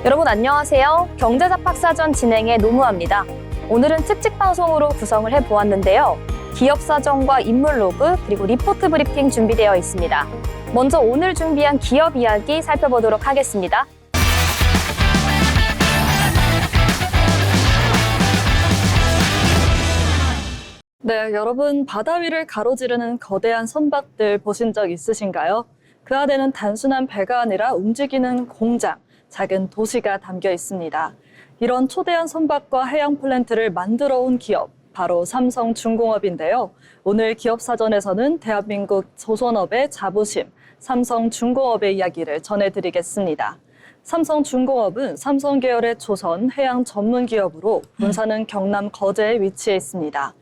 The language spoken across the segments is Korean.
여러분 안녕하세요. 경제잡학사전 진행의 노무아입니다. 오늘은 특집 방송으로 구성을 해보았는데요. 기업 사정과 인물 로그 그리고 리포트 브리핑 준비되어 있습니다. 먼저 오늘 준비한 기업 이야기 살펴보도록 하겠습니다. 네, 여러분 바다 위를 가로지르는 거대한 선박들 보신 적 있으신가요? 그 안에는 단순한 배가 아니라 움직이는 공장, 작은 도시가 담겨 있습니다. 이런 초대형 선박과 해양 플랜트를 만들어 온 기업, 바로 삼성중공업인데요. 오늘 기업사전에서는 대한민국 조선업의 자부심, 삼성중공업의 이야기를 전해드리겠습니다. 삼성중공업은 삼성 계열의 조선 해양 전문 기업으로 본사는 경남 거제에 위치해 있습니다.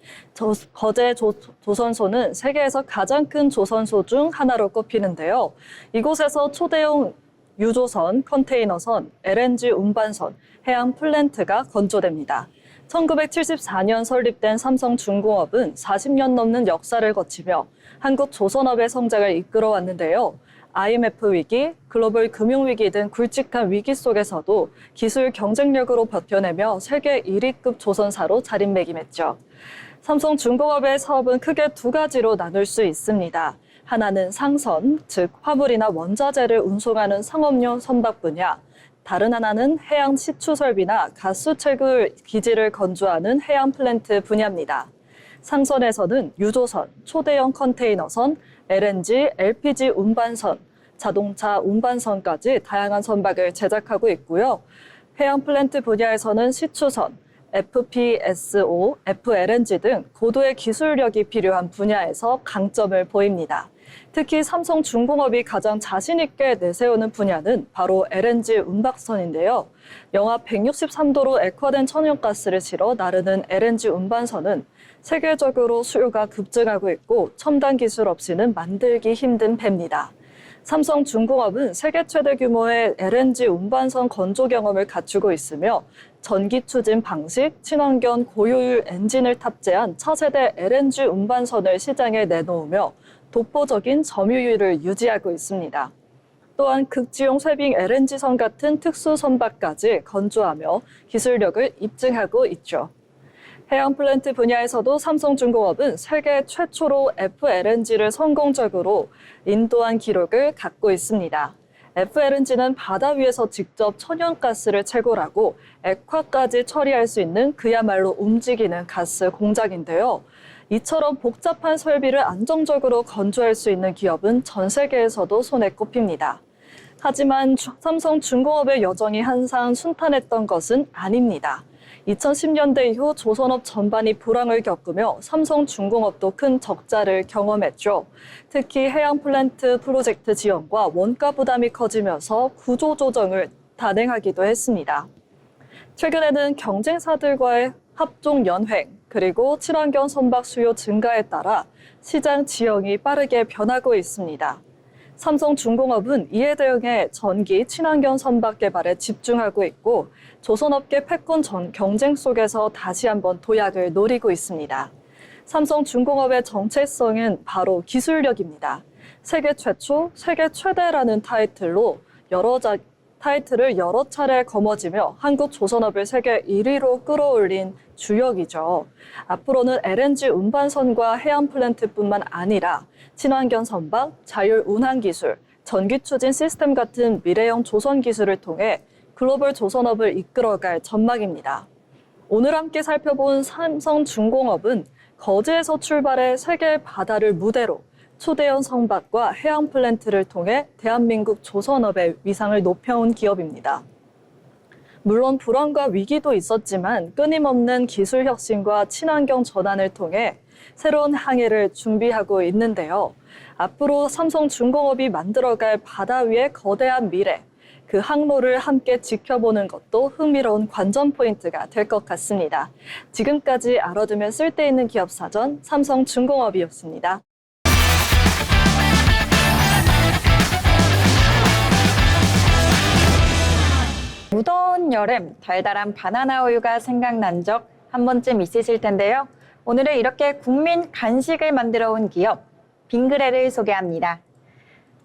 거제 조선소는 세계에서 가장 큰 조선소 중 하나로 꼽히는데요. 이곳에서 초대형 유조선, 컨테이너선, LNG 운반선, 해양 플랜트가 건조됩니다. 1974년 설립된 삼성중공업은 40년 넘는 역사를 거치며 한국 조선업의 성장을 이끌어왔는데요. IMF 위기, 글로벌 금융위기 등 굵직한 위기 속에서도 기술 경쟁력으로 버텨내며 세계 1위급 조선사로 자리매김했죠. 삼성중공업의 사업은 크게 두 가지로 나눌 수 있습니다. 하나는 상선, 즉 화물이나 원자재를 운송하는 상업용 선박 분야, 다른 하나는 해양 시추 설비나 가스 채굴 기지를 건조하는 해양 플랜트 분야입니다. 상선에서는 유조선, 초대형 컨테이너선, LNG, LPG 운반선, 자동차 운반선까지 다양한 선박을 제작하고 있고요. 해양 플랜트 분야에서는 시추선, FPSO, FLNG 등 고도의 기술력이 필요한 분야에서 강점을 보입니다. 특히 삼성중공업이 가장 자신 있게 내세우는 분야는 바로 LNG 운박선인데요. 영하 163도로 액화된 천연가스를 실어 나르는 LNG 운반선은 세계적으로 수요가 급증하고 있고 첨단 기술 없이는 만들기 힘든 배입니다. 삼성중공업은 세계 최대 규모의 LNG 운반선 건조 경험을 갖추고 있으며 전기 추진 방식, 친환경 고효율 엔진을 탑재한 차세대 LNG 운반선을 시장에 내놓으며 독보적인 점유율을 유지하고 있습니다. 또한 극지용 쇄빙 LNG선 같은 특수 선박까지 건조하며 기술력을 입증하고 있죠. 해양 플랜트 분야에서도 삼성중공업은 세계 최초로 FLNG를 성공적으로 인도한 기록을 갖고 있습니다. FLNG는 바다 위에서 직접 천연가스를 채굴하고 액화까지 처리할 수 있는 그야말로 움직이는 가스 공장인데요. 이처럼 복잡한 설비를 안정적으로 건조할 수 있는 기업은 전 세계에서도 손에 꼽힙니다. 하지만 삼성중공업의 여정이 항상 순탄했던 것은 아닙니다. 2010년대 이후 조선업 전반이 불황을 겪으며 삼성중공업도 큰 적자를 경험했죠. 특히 해양 플랜트 프로젝트 지원과 원가 부담이 커지면서 구조조정을 단행하기도 했습니다. 최근에는 경쟁사들과의 합종 연횡, 그리고 친환경 선박 수요 증가에 따라 시장 지형이 빠르게 변하고 있습니다. 삼성중공업은 이에 대응해 전기, 친환경 선박 개발에 집중하고 있고 조선업계 패권 경쟁 속에서 다시 한번 도약을 노리고 있습니다. 삼성중공업의 정체성은 바로 기술력입니다. 세계 최초, 세계 최대라는 타이틀을 여러 차례 거머쥐며 한국 조선업을 세계 1위로 끌어올린 주역이죠. 앞으로는 LNG 운반선과 해양 플랜트뿐만 아니라 친환경 선박, 자율 운항 기술, 전기 추진 시스템 같은 미래형 조선 기술을 통해 글로벌 조선업을 이끌어갈 전망입니다. 오늘 함께 살펴본 삼성중공업은 거제에서 출발해 세계 바다를 무대로 초대형 선박과 해양 플랜트를 통해 대한민국 조선업의 위상을 높여온 기업입니다. 물론 불황과 위기도 있었지만 끊임없는 기술 혁신과 친환경 전환을 통해 새로운 항해를 준비하고 있는데요. 앞으로 삼성중공업이 만들어갈 바다 위의 거대한 미래, 그 항로를 함께 지켜보는 것도 흥미로운 관전 포인트가 될 것 같습니다. 지금까지 알아두면 쓸데있는 기업사전 삼성중공업이었습니다. 무더운 여름 달달한 바나나 우유가 생각난 적 한 번쯤 있으실 텐데요. 오늘은 이렇게 국민 간식을 만들어 온 기업 빙그레를 소개합니다.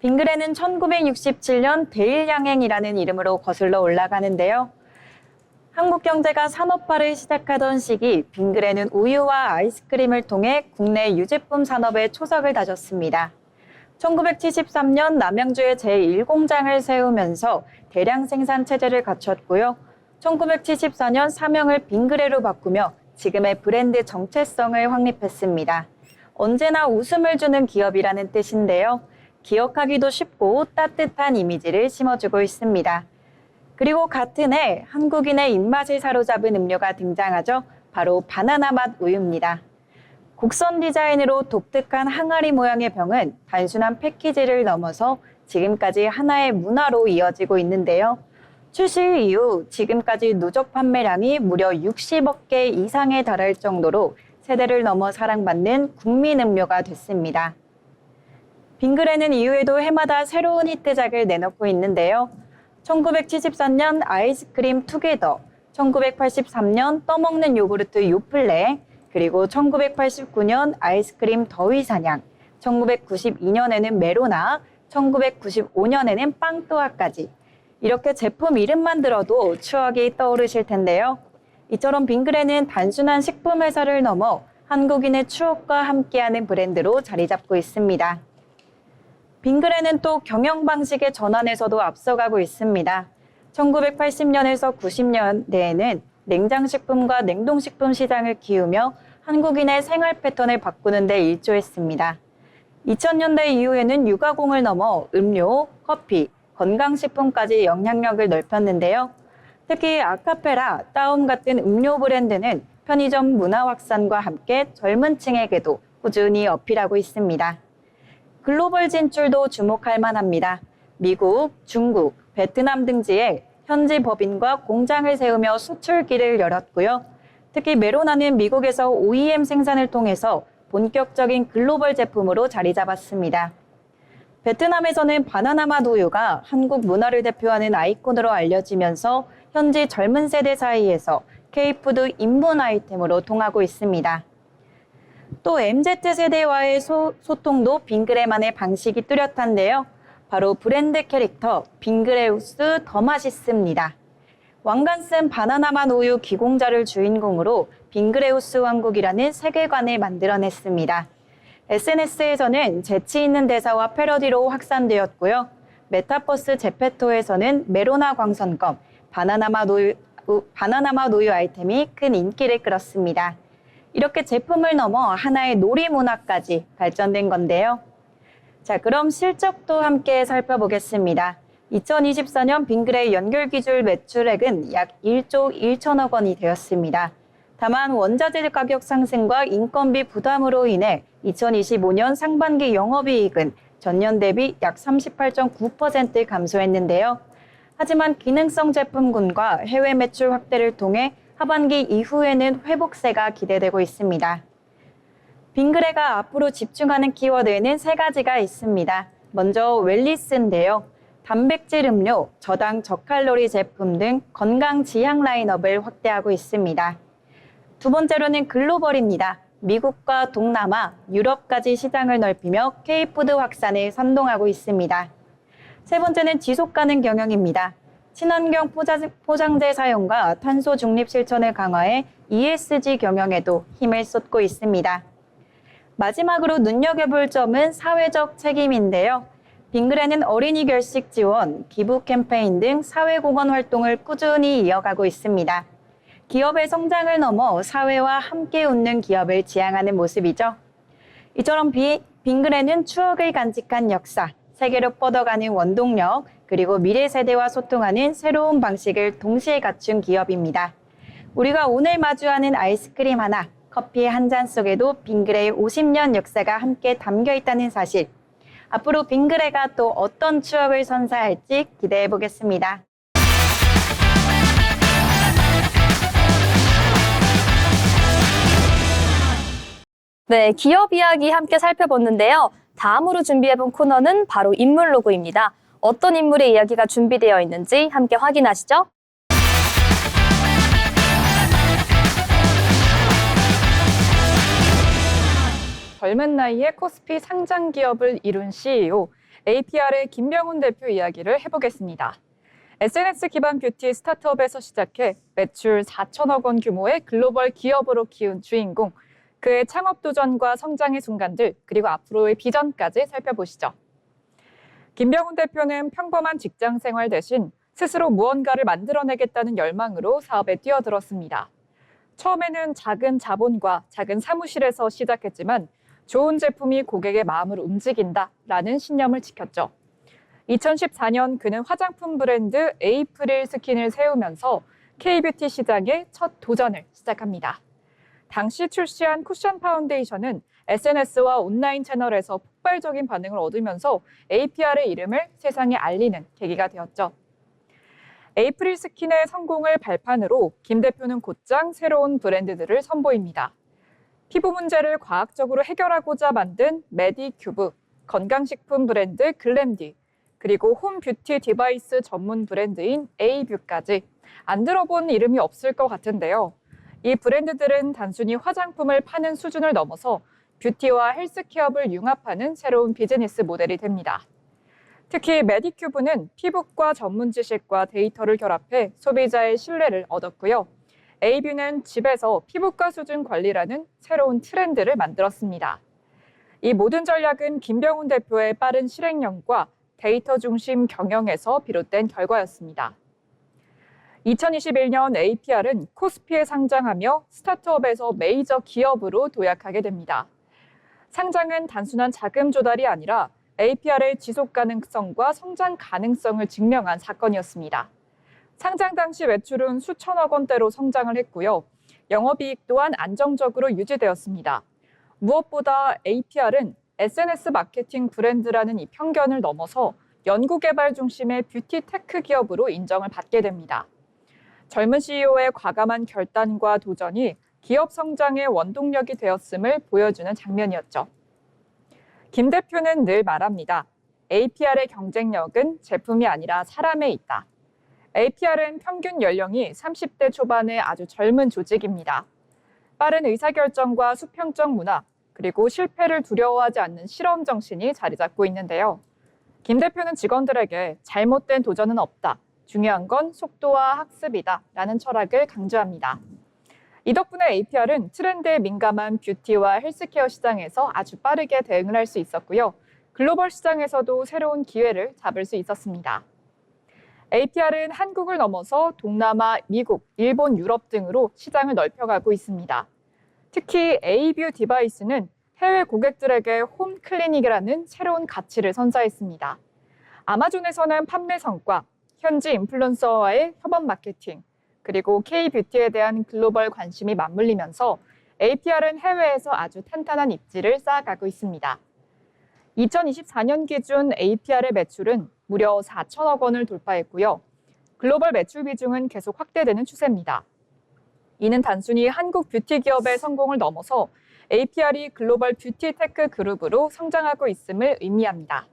빙그레는 1967년 대일양행이라는 이름으로 거슬러 올라가는데요. 한국 경제가 산업화를 시작하던 시기 빙그레는 우유와 아이스크림을 통해 국내 유제품 산업에 초석을 다졌습니다. 1973년 남양주에 제1공장을 세우면서 대량 생산 체제를 갖췄고요. 1974년 사명을 빙그레로 바꾸며 지금의 브랜드 정체성을 확립했습니다. 언제나 웃음을 주는 기업이라는 뜻인데요. 기억하기도 쉽고 따뜻한 이미지를 심어주고 있습니다. 그리고 같은 해 한국인의 입맛을 사로잡은 음료가 등장하죠. 바로 바나나 맛 우유입니다. 곡선 디자인으로 독특한 항아리 모양의 병은 단순한 패키지를 넘어서 지금까지 하나의 문화로 이어지고 있는데요. 출시 이후 지금까지 누적 판매량이 무려 60억 개 이상에 달할 정도로 세대를 넘어 사랑받는 국민 음료가 됐습니다. 빙그레는 이후에도 해마다 새로운 히트작을 내놓고 있는데요. 1974년 아이스크림 투게더, 1983년 떠먹는 요구르트 요플레, 그리고 1989년 아이스크림 더위사냥, 1992년에는 메로나, 1995년에는 빵또아까지. 이렇게 제품 이름만 들어도 추억이 떠오르실 텐데요. 이처럼 빙그레는 단순한 식품 회사를 넘어 한국인의 추억과 함께하는 브랜드로 자리 잡고 있습니다. 빙그레는 또 경영 방식의 전환에서도 앞서가고 있습니다. 1980년에서 90년대에는 냉장식품과 냉동식품 시장을 키우며 한국인의 생활 패턴을 바꾸는 데 일조했습니다. 2000년대 이후에는 유가공을 넘어 음료, 커피, 건강식품까지 영향력을 넓혔는데요. 특히 아카페라, 따옴 같은 음료 브랜드는 편의점 문화 확산과 함께 젊은 층에게도 꾸준히 어필하고 있습니다. 글로벌 진출도 주목할 만합니다. 미국, 중국, 베트남 등지에 현지 법인과 공장을 세우며 수출길을 열었고요. 특히 메로나는 미국에서 OEM 생산을 통해서 본격적인 글로벌 제품으로 자리 잡았습니다. 베트남에서는 바나나 맛 우유가 한국 문화를 대표하는 아이콘으로 알려지면서 현지 젊은 세대 사이에서 K푸드 입문 아이템으로 통하고 있습니다. 또 MZ세대와의 소통도 빙그레만의 방식이 뚜렷한데요. 바로 브랜드 캐릭터 빙그레우스 더 맛있습니다. 왕관쓴 바나나 맛 우유 기공자를 주인공으로 빙그레우스 왕국이라는 세계관을 만들어냈습니다. SNS에서는 재치 있는 대사와 패러디로 확산되었고요. 메타버스 제페토에서는 메로나 광선검, 바나나 맛 우유 아이템이 큰 인기를 끌었습니다. 이렇게 제품을 넘어 하나의 놀이 문화까지 발전된 건데요. 자, 그럼 실적도 함께 살펴보겠습니다. 2024년 빙그레 연결 기준 매출액은 약 1조 1천억 원이 되었습니다. 다만 원자재 가격 상승과 인건비 부담으로 인해 2025년 상반기 영업이익은 전년 대비 약 38.9% 감소했는데요. 하지만 기능성 제품군과 해외 매출 확대를 통해 하반기 이후에는 회복세가 기대되고 있습니다. 빙그레가 앞으로 집중하는 키워드에는 세 가지가 있습니다. 먼저 웰리스인데요. 단백질 음료, 저당 저칼로리 제품 등 건강 지향 라인업을 확대하고 있습니다. 두 번째로는 글로벌입니다. 미국과 동남아, 유럽까지 시장을 넓히며 K푸드 확산에 선동하고 있습니다. 세 번째는 지속가능 경영입니다. 친환경 포장재 사용과 탄소 중립 실천을 강화해 ESG 경영에도 힘을 쏟고 있습니다. 마지막으로 눈여겨볼 점은 사회적 책임인데요. 빙그레는 어린이 결식 지원, 기부 캠페인 등 사회공헌 활동을 꾸준히 이어가고 있습니다. 기업의 성장을 넘어 사회와 함께 웃는 기업을 지향하는 모습이죠. 이처럼 빙그레는 추억을 간직한 역사, 세계로 뻗어가는 원동력, 그리고 미래 세대와 소통하는 새로운 방식을 동시에 갖춘 기업입니다. 우리가 오늘 마주하는 아이스크림 하나, 커피 한 잔 속에도 빙그레의 50년 역사가 함께 담겨 있다는 사실. 앞으로 빙그레가 또 어떤 추억을 선사할지 기대해 보겠습니다. 네, 기업 이야기 함께 살펴봤는데요. 다음으로 준비해본 코너는 바로 인물 로그입니다. 어떤 인물의 이야기가 준비되어 있는지 함께 확인하시죠. 젊은 나이에 코스피 상장 기업을 이룬 CEO, APR의 김병훈 대표 이야기를 해보겠습니다. SNS 기반 뷰티 스타트업에서 시작해 매출 4천억 원 규모의 글로벌 기업으로 키운 주인공, 그의 창업 도전과 성장의 순간들, 그리고 앞으로의 비전까지 살펴보시죠. 김병훈 대표는 평범한 직장 생활 대신 스스로 무언가를 만들어내겠다는 열망으로 사업에 뛰어들었습니다. 처음에는 작은 자본과 작은 사무실에서 시작했지만 좋은 제품이 고객의 마음을 움직인다라는 신념을 지켰죠. 2014년 그는 화장품 브랜드 에이프릴 스킨을 세우면서 K뷰티 시장의 첫 도전을 시작합니다. 당시 출시한 쿠션 파운데이션은 SNS와 온라인 채널에서 폭발적인 반응을 얻으면서 APR의 이름을 세상에 알리는 계기가 되었죠. 에이프릴 스킨의 성공을 발판으로 김 대표는 곧장 새로운 브랜드들을 선보입니다. 피부 문제를 과학적으로 해결하고자 만든 메디큐브, 건강식품 브랜드 글램디, 그리고 홈 뷰티 디바이스 전문 브랜드인 에이뷰까지 안 들어본 이름이 없을 것 같은데요. 이 브랜드들은 단순히 화장품을 파는 수준을 넘어서 뷰티와 헬스케어를 융합하는 새로운 비즈니스 모델이 됩니다. 특히 메디큐브는 피부과 전문 지식과 데이터를 결합해 소비자의 신뢰를 얻었고요. 에이뷰는 집에서 피부과 수준 관리라는 새로운 트렌드를 만들었습니다. 이 모든 전략은 김병훈 대표의 빠른 실행력과 데이터 중심 경영에서 비롯된 결과였습니다. 2021년 APR은 코스피에 상장하며 스타트업에서 메이저 기업으로 도약하게 됩니다. 상장은 단순한 자금 조달이 아니라 APR의 지속 가능성과 성장 가능성을 증명한 사건이었습니다. 상장 당시 매출은 수천억 원대로 성장을 했고요. 영업이익 또한 안정적으로 유지되었습니다. 무엇보다 APR은 SNS 마케팅 브랜드라는 이 편견을 넘어서 연구개발 중심의 뷰티 테크 기업으로 인정을 받게 됩니다. 젊은 CEO의 과감한 결단과 도전이 기업 성장의 원동력이 되었음을 보여주는 장면이었죠. 김 대표는 늘 말합니다. APR의 경쟁력은 제품이 아니라 사람에 있다. APR은 평균 연령이 30대 초반의 아주 젊은 조직입니다. 빠른 의사결정과 수평적 문화, 그리고 실패를 두려워하지 않는 실험 정신이 자리 잡고 있는데요. 김 대표는 직원들에게 잘못된 도전은 없다. 중요한 건 속도와 학습이다. 라는 철학을 강조합니다. 이 덕분에 APR은 트렌드에 민감한 뷰티와 헬스케어 시장에서 아주 빠르게 대응을 할 수 있었고요. 글로벌 시장에서도 새로운 기회를 잡을 수 있었습니다. APR은 한국을 넘어서 동남아, 미국, 일본, 유럽 등으로 시장을 넓혀가고 있습니다. 특히 에이뷰 디바이스는 해외 고객들에게 홈 클리닉이라는 새로운 가치를 선사했습니다. 아마존에서는 판매 성과, 현지 인플루언서와의 협업 마케팅, 그리고 K뷰티에 대한 글로벌 관심이 맞물리면서 APR은 해외에서 아주 탄탄한 입지를 쌓아가고 있습니다. 2024년 기준 APR의 매출은 무려 4천억 원을 돌파했고요. 글로벌 매출 비중은 계속 확대되는 추세입니다. 이는 단순히 한국 뷰티 기업의 성공을 넘어서 APR이 글로벌 뷰티 테크 그룹으로 성장하고 있음을 의미합니다.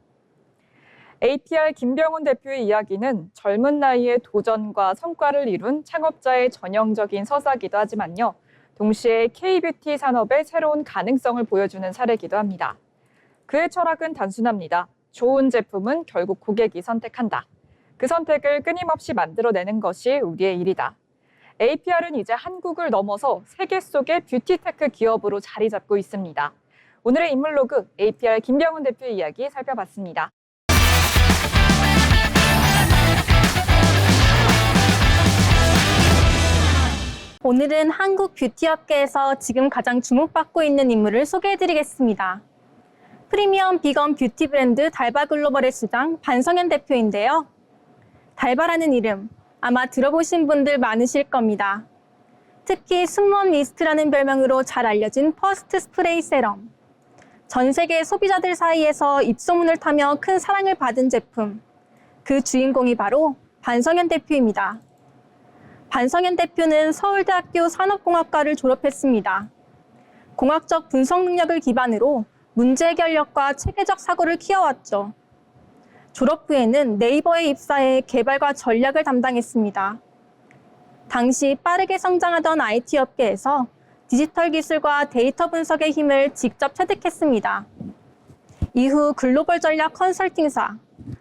APR 김병훈 대표의 이야기는 젊은 나이에 도전과 성과를 이룬 창업자의 전형적인 서사기도 하지만요. 동시에 K뷰티 산업의 새로운 가능성을 보여주는 사례이기도 합니다. 그의 철학은 단순합니다. 좋은 제품은 결국 고객이 선택한다. 그 선택을 끊임없이 만들어내는 것이 우리의 일이다. APR은 이제 한국을 넘어서 세계 속의 뷰티테크 기업으로 자리 잡고 있습니다. 오늘의 인물로그 APR 김병훈 대표의 이야기 살펴봤습니다. 오늘은 한국 뷰티 업계에서 지금 가장 주목받고 있는 인물을 소개해드리겠습니다. 프리미엄 비건 뷰티 브랜드 달바 글로벌의 수장 반성현 대표인데요. 달바라는 이름 아마 들어보신 분들 많으실 겁니다. 특히 숨먼 미스트라는 별명으로 잘 알려진 퍼스트 스프레이 세럼. 전 세계 소비자들 사이에서 입소문을 타며 큰 사랑을 받은 제품. 그 주인공이 바로 반성현 대표입니다. 반성현 대표는 서울대학교 산업공학과를 졸업했습니다. 공학적 분석 능력을 기반으로 문제 해결력과 체계적 사고를 키워왔죠. 졸업 후에는 네이버에 입사해 개발과 전략을 담당했습니다. 당시 빠르게 성장하던 IT 업계에서 디지털 기술과 데이터 분석의 힘을 직접 체득했습니다. 이후 글로벌 전략 컨설팅사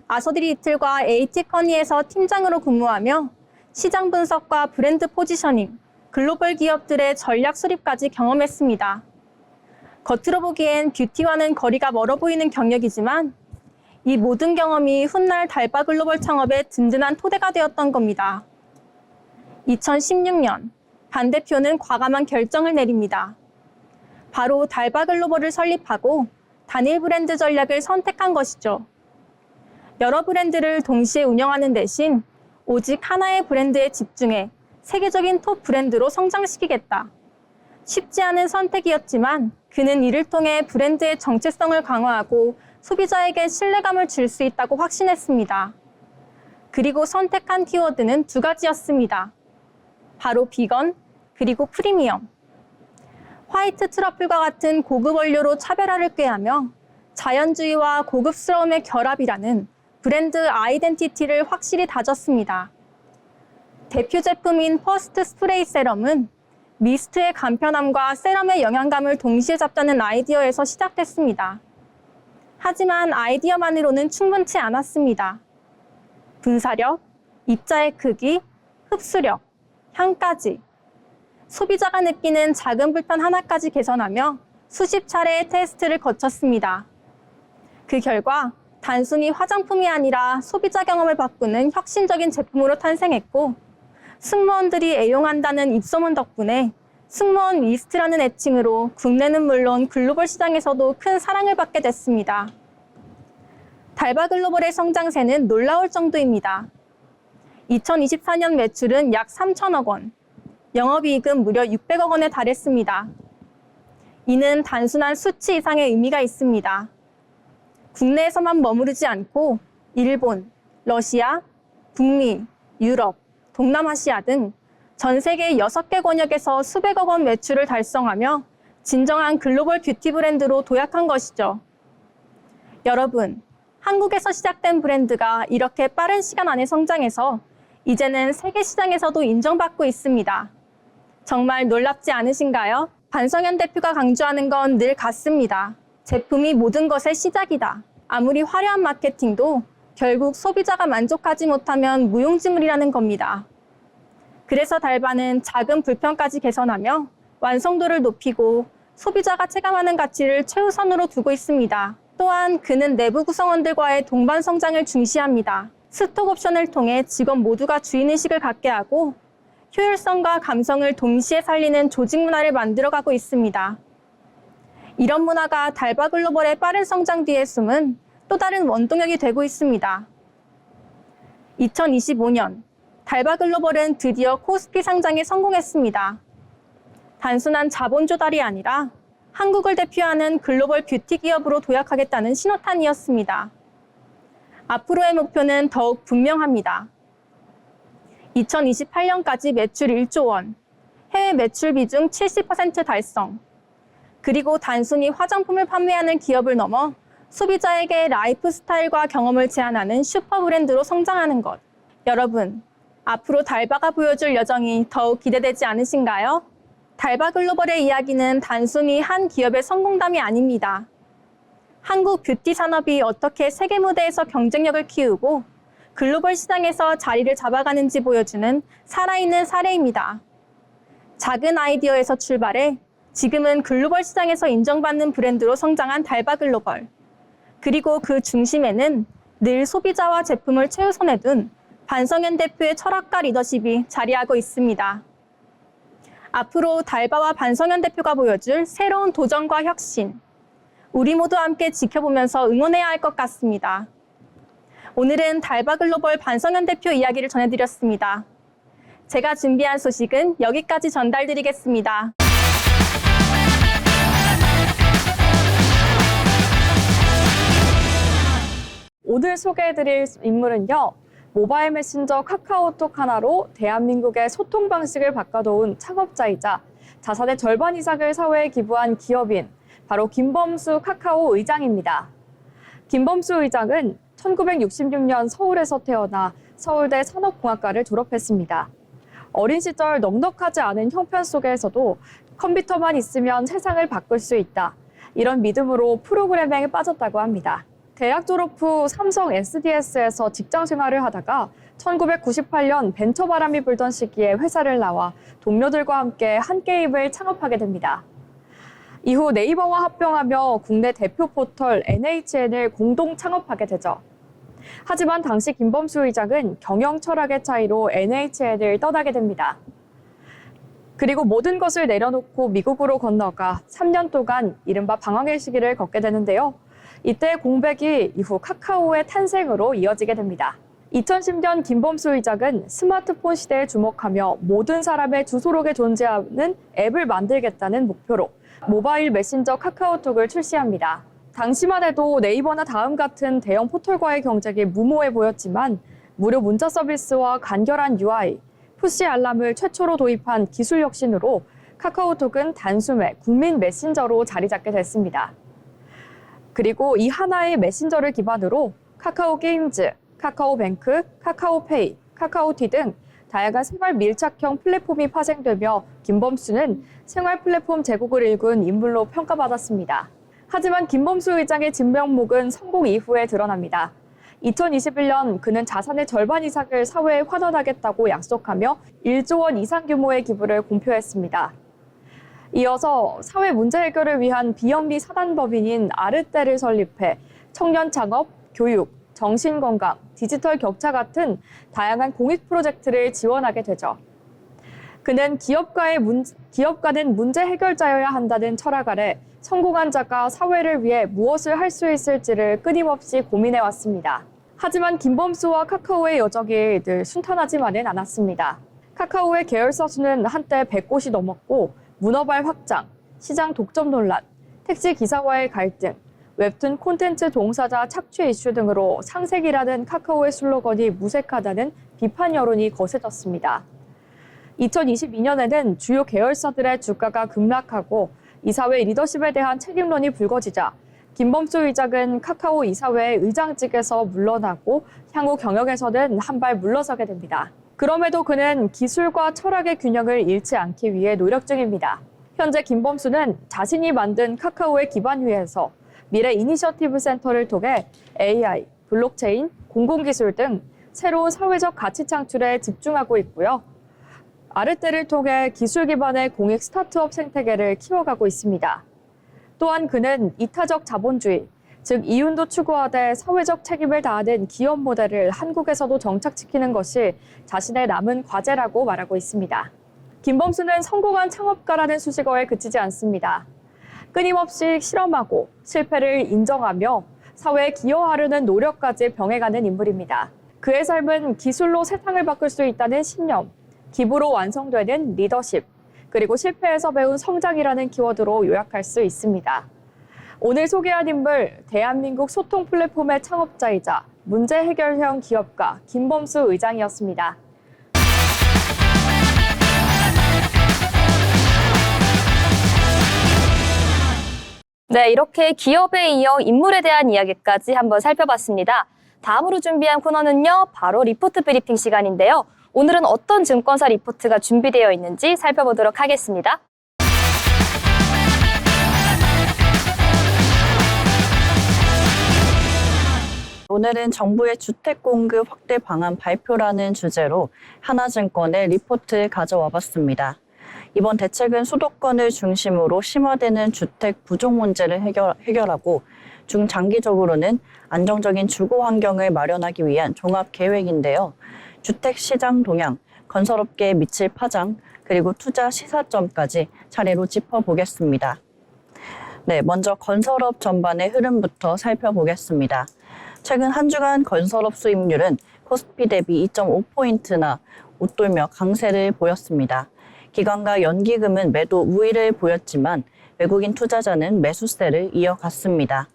아서드리틀과 AT커니에서 팀장으로 근무하며 시장 분석과 브랜드 포지셔닝, 글로벌 기업들의 전략 수립까지 경험했습니다. 겉으로 보기엔 뷰티와는 거리가 멀어 보이는 경력이지만 이 모든 경험이 훗날 달바 글로벌 창업의 든든한 토대가 되었던 겁니다. 2016년 반 대표는 과감한 결정을 내립니다. 바로 달바 글로벌을 설립하고 단일 브랜드 전략을 선택한 것이죠. 여러 브랜드를 동시에 운영하는 대신 오직 하나의 브랜드에 집중해 세계적인 톱 브랜드로 성장시키겠다. 쉽지 않은 선택이었지만 그는 이를 통해 브랜드의 정체성을 강화하고 소비자에게 신뢰감을 줄 수 있다고 확신했습니다. 그리고 선택한 키워드는 두 가지였습니다. 바로 비건, 그리고 프리미엄. 화이트 트러플과 같은 고급 원료로 차별화를 꾀하며 자연주의와 고급스러움의 결합이라는 브랜드 아이덴티티를 확실히 다졌습니다. 대표 제품인 퍼스트 스프레이 세럼은 미스트의 간편함과 세럼의 영양감을 동시에 잡자는 아이디어에서 시작됐습니다. 하지만 아이디어만으로는 충분치 않았습니다. 분사력, 입자의 크기, 흡수력, 향까지 소비자가 느끼는 작은 불편 하나까지 개선하며 수십 차례의 테스트를 거쳤습니다. 그 결과 단순히 화장품이 아니라 소비자 경험을 바꾸는 혁신적인 제품으로 탄생했고 승무원들이 애용한다는 입소문 덕분에 승무원 미스트라는 애칭으로 국내는 물론 글로벌 시장에서도 큰 사랑을 받게 됐습니다. 달바 글로벌의 성장세는 놀라울 정도입니다. 2024년 매출은 약 3천억 원, 영업이익은 무려 600억 원에 달했습니다. 이는 단순한 수치 이상의 의미가 있습니다. 국내에서만 머무르지 않고 일본, 러시아, 북미, 유럽, 동남아시아 등 전 세계 6개 권역에서 수백억 원 매출을 달성하며 진정한 글로벌 뷰티 브랜드로 도약한 것이죠. 여러분, 한국에서 시작된 브랜드가 이렇게 빠른 시간 안에 성장해서 이제는 세계 시장에서도 인정받고 있습니다. 정말 놀랍지 않으신가요? 반성현 대표가 강조하는 건 늘 같습니다. 제품이 모든 것의 시작이다. 아무리 화려한 마케팅도 결국 소비자가 만족하지 못하면 무용지물이라는 겁니다. 그래서 달바는 작은 불편까지 개선하며 완성도를 높이고 소비자가 체감하는 가치를 최우선으로 두고 있습니다. 또한 그는 내부 구성원들과의 동반 성장을 중시합니다. 스톡 옵션을 통해 직원 모두가 주인의식을 갖게 하고 효율성과 감성을 동시에 살리는 조직 문화를 만들어가고 있습니다. 이런 문화가 달바 글로벌의 빠른 성장 뒤에 숨은 또 다른 원동력이 되고 있습니다. 2025년 달바 글로벌은 드디어 코스피 상장에 성공했습니다. 단순한 자본 조달이 아니라 한국을 대표하는 글로벌 뷰티 기업으로 도약하겠다는 신호탄이었습니다. 앞으로의 목표는 더욱 분명합니다. 2028년까지 매출 1조 원, 해외 매출 비중 70% 달성, 그리고 단순히 화장품을 판매하는 기업을 넘어 소비자에게 라이프 스타일과 경험을 제안하는 슈퍼 브랜드로 성장하는 것. 여러분, 앞으로 달바가 보여줄 여정이 더욱 기대되지 않으신가요? 달바 글로벌의 이야기는 단순히 한 기업의 성공담이 아닙니다. 한국 뷰티 산업이 어떻게 세계 무대에서 경쟁력을 키우고 글로벌 시장에서 자리를 잡아가는지 보여주는 살아있는 사례입니다. 작은 아이디어에서 출발해 지금은 글로벌 시장에서 인정받는 브랜드로 성장한 달바 글로벌. 그리고 그 중심에는 늘 소비자와 제품을 최우선에 둔 반성현 대표의 철학과 리더십이 자리하고 있습니다. 앞으로 달바와 반성현 대표가 보여줄 새로운 도전과 혁신. 우리 모두 함께 지켜보면서 응원해야 할 것 같습니다. 오늘은 달바 글로벌 반성현 대표 이야기를 전해드렸습니다. 제가 준비한 소식은 여기까지 전달드리겠습니다. 오늘 소개해드릴 인물은요. 모바일 메신저 카카오톡 하나로 대한민국의 소통 방식을 바꿔놓은 창업자이자 자산의 절반 이상을 사회에 기부한 기업인 바로 김범수 카카오 의장입니다. 김범수 의장은 1966년 서울에서 태어나 서울대 산업공학과를 졸업했습니다. 어린 시절 넉넉하지 않은 형편 속에서도 컴퓨터만 있으면 세상을 바꿀 수 있다. 이런 믿음으로 프로그래밍에 빠졌다고 합니다. 대학 졸업 후 삼성 SDS에서 직장 생활을 하다가 1998년 벤처 바람이 불던 시기에 회사를 나와 동료들과 함께 한 게임을 창업하게 됩니다. 이후 네이버와 합병하며 국내 대표 포털 NHN을 공동 창업하게 되죠. 하지만 당시 김범수 의장은 경영 철학의 차이로 NHN을 떠나게 됩니다. 그리고 모든 것을 내려놓고 미국으로 건너가 3년 동안 이른바 방황의 시기를 걷게 되는데요. 이때 공백이 이후 카카오의 탄생으로 이어지게 됩니다. 2010년 김범수 의장은 스마트폰 시대에 주목하며 모든 사람의 주소록에 존재하는 앱을 만들겠다는 목표로 모바일 메신저 카카오톡을 출시합니다. 당시만 해도 네이버나 다음 같은 대형 포털과의 경쟁이 무모해 보였지만 무료 문자 서비스와 간결한 UI, 푸시 알람을 최초로 도입한 기술 혁신으로 카카오톡은 단숨에 국민 메신저로 자리 잡게 됐습니다. 그리고 이 하나의 메신저를 기반으로 카카오 게임즈, 카카오뱅크, 카카오페이, 카카오티 등 다양한 생활 밀착형 플랫폼이 파생되며 김범수는 생활 플랫폼 제국을 일군 인물로 평가받았습니다. 하지만 김범수 의장의 진면목은 성공 이후에 드러납니다. 2021년 그는 자산의 절반 이상을 사회에 환원하겠다고 약속하며 1조 원 이상 규모의 기부를 공표했습니다. 이어서 사회 문제 해결을 위한 비영리 사단법인인 아르떼를 설립해 청년 창업, 교육, 정신건강, 디지털 격차 같은 다양한 공익 프로젝트를 지원하게 되죠. 그는 기업가는 문제 해결자여야 한다는 철학 아래 성공한 자가 사회를 위해 무엇을 할 수 있을지를 끊임없이 고민해왔습니다. 하지만 김범수와 카카오의 여정이 늘 순탄하지만은 않았습니다. 카카오의 계열사 수는 한때 100곳이 넘었고 문어발 확장, 시장 독점 논란, 택시 기사와의 갈등, 웹툰 콘텐츠 종사자 착취 이슈 등으로 상색이라는 카카오의 슬로건이 무색하다는 비판 여론이 거세졌습니다. 2022년에는 주요 계열사들의 주가가 급락하고 이사회 리더십에 대한 책임론이 불거지자 김범수 의장은 카카오 이사회 의장직에서 물러나고 향후 경영에서는 한 발 물러서게 됩니다. 그럼에도 그는 기술과 철학의 균형을 잃지 않기 위해 노력 중입니다. 현재 김범수는 자신이 만든 카카오의 기반 위에서 미래 이니셔티브 센터를 통해 AI, 블록체인, 공공기술 등 새로운 사회적 가치 창출에 집중하고 있고요. 아르떼를 통해 기술 기반의 공익 스타트업 생태계를 키워가고 있습니다. 또한 그는 이타적 자본주의, 즉 이윤도 추구하되 사회적 책임을 다하는 기업 모델을 한국에서도 정착시키는 것이 자신의 남은 과제라고 말하고 있습니다. 김범수는 성공한 창업가라는 수식어에 그치지 않습니다. 끊임없이 실험하고 실패를 인정하며 사회에 기여하려는 노력까지 병행하는 인물입니다. 그의 삶은 기술로 세상을 바꿀 수 있다는 신념, 기부로 완성되는 리더십, 그리고 실패에서 배운 성장이라는 키워드로 요약할 수 있습니다. 오늘 소개한 인물, 대한민국 소통 플랫폼의 창업자이자 문제 해결형 기업가 김범수 의장이었습니다. 네, 이렇게 기업에 이어 인물에 대한 이야기까지 한번 살펴봤습니다. 다음으로 준비한 코너는요, 바로 리포트 브리핑 시간인데요. 오늘은 어떤 증권사 리포트가 준비되어 있는지 살펴보도록 하겠습니다. 오늘은 정부의 주택 공급 확대 방안 발표라는 주제로 하나증권의 리포트 가져와 봤습니다. 이번 대책은 수도권을 중심으로 심화되는 주택 부족 문제를 해결하고 중장기적으로는 안정적인 주거 환경을 마련하기 위한 종합 계획인데요. 주택 시장 동향, 건설업계에 미칠 파장, 그리고 투자 시사점까지 차례로 짚어보겠습니다. 네, 먼저 건설업 전반의 흐름부터 살펴보겠습니다. 최근 한 주간 건설업 수익률은 코스피 대비 2.5포인트나 웃돌며 강세를 보였습니다. 기관과 연기금은 매도 우위를 보였지만 외국인 투자자는 매수세를 이어갔습니다.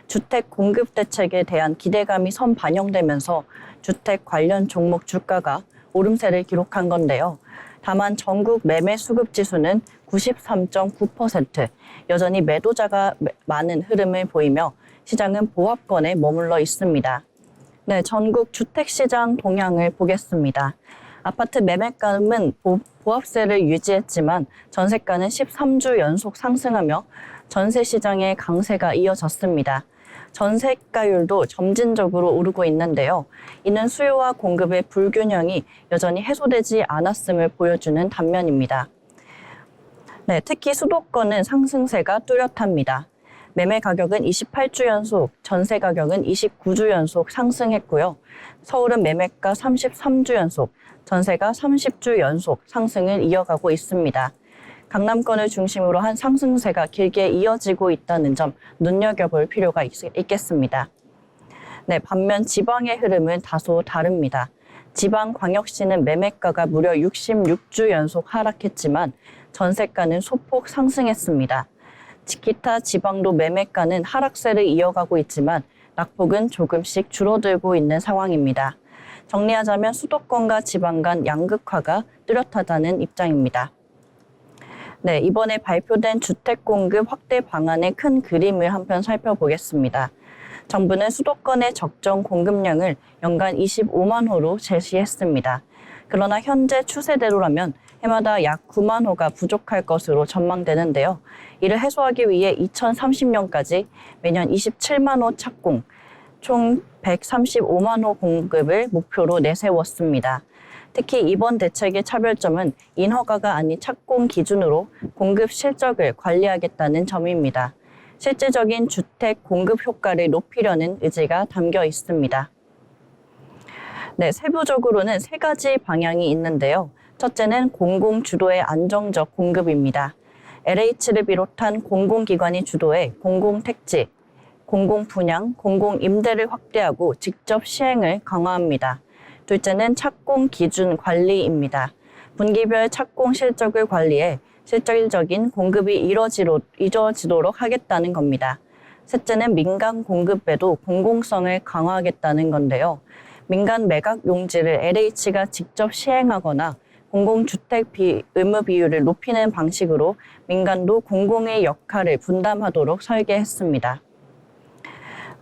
주택 공급 대책에 대한 기대감이 선반영되면서 주택 관련 종목 주가가 오름세를 기록한 건데요. 다만 전국 매매 수급 지수는 93.9%, 여전히 매도자가 많은 흐름을 보이며 시장은 보합권에 머물러 있습니다. 네, 전국 주택시장 동향을 보겠습니다. 아파트 매매가는 보합세를 유지했지만 전세가는 13주 연속 상승하며 전세 시장의 강세가 이어졌습니다. 전세가율도 점진적으로 오르고 있는데요. 이는 수요와 공급의 불균형이 여전히 해소되지 않았음을 보여주는 단면입니다. 네, 특히 수도권은 상승세가 뚜렷합니다. 매매 가격은 28주 연속, 전세 가격은 29주 연속 상승했고요. 서울은 매매가 33주 연속, 전세가 30주 연속 상승을 이어가고 있습니다. 강남권을 중심으로 한 상승세가 길게 이어지고 있다는 점 눈여겨볼 필요가 있겠습니다. 네, 반면 지방의 흐름은 다소 다릅니다. 지방광역시는 매매가가 무려 66주 연속 하락했지만 전세가는 소폭 상승했습니다. 기타 지방도 매매가는 하락세를 이어가고 있지만 낙폭은 조금씩 줄어들고 있는 상황입니다. 정리하자면 수도권과 지방 간 양극화가 뚜렷하다는 입장입니다. 네, 이번에 발표된 주택 공급 확대 방안의 큰 그림을 한편 살펴보겠습니다. 정부는 수도권의 적정 공급량을 연간 25만 호로 제시했습니다. 그러나 현재 추세대로라면 해마다 약 9만 호가 부족할 것으로 전망되는데요. 이를 해소하기 위해 2030년까지 매년 27만 호 착공, 총 135만 호 공급을 목표로 내세웠습니다. 특히 이번 대책의 차별점은 인허가가 아닌 착공 기준으로 공급 실적을 관리하겠다는 점입니다. 실질적인 주택 공급 효과를 높이려는 의지가 담겨 있습니다. 네, 세부적으로는 세 가지 방향이 있는데요. 첫째는 공공 주도의 안정적 공급입니다. LH를 비롯한 공공기관이 주도해 공공택지, 공공분양, 공공임대를 확대하고 직접 시행을 강화합니다. 둘째는 착공 기준 관리입니다. 분기별 착공 실적을 관리해 실질적인 공급이 이루어지도록 하겠다는 겁니다. 셋째는 민간 공급에도 공공성을 강화하겠다는 건데요. 민간 매각 용지를 LH가 직접 시행하거나 공공주택 의무 비율을 높이는 방식으로 민간도 공공의 역할을 분담하도록 설계했습니다.